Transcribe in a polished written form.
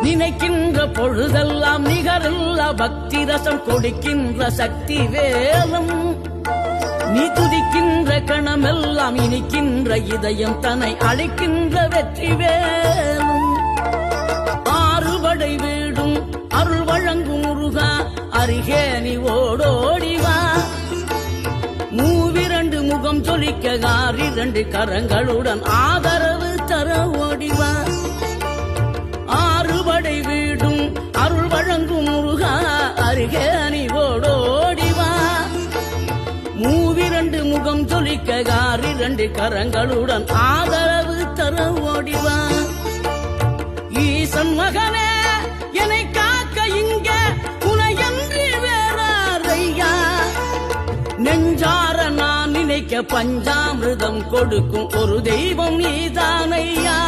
நினைக்கின்ற பொழுதெல்லாம் நிகரில்ல பக்தி ரசம் கொடுக்கின்ற சக்தி வேலும் நீ துதிக்கின்ற கணமெல்லாம் இனிக்கின்ற இதயம் தன்னை அழைக்கின்ற வெற்றி வேலும் ஆறுபடை வீடும் அருள் வழங்கும் முருகா அருகே நீ ஓடோடிவா மூவிரண்டு முகம் சொலிக்க 2 கரங்களுடன் ஆதரவு தர ஓடிவா ஆறுபடை வீடும் அருள் வழங்கும் முருகா அருகே நீ ஓடோடிவா மூவிரண்டு முகம் சொலிக்க 2 கரங்களுடன் ஆதரவு தர ஓடிவா ஈசன் மகனே என்னை காக்க இங்க உனையன்றி வேறாரையா நெஞ்சார நான் நினைக்க பஞ்சாமிர்தம் கொடுக்கும் ஒரு தெய்வம் நீதானையா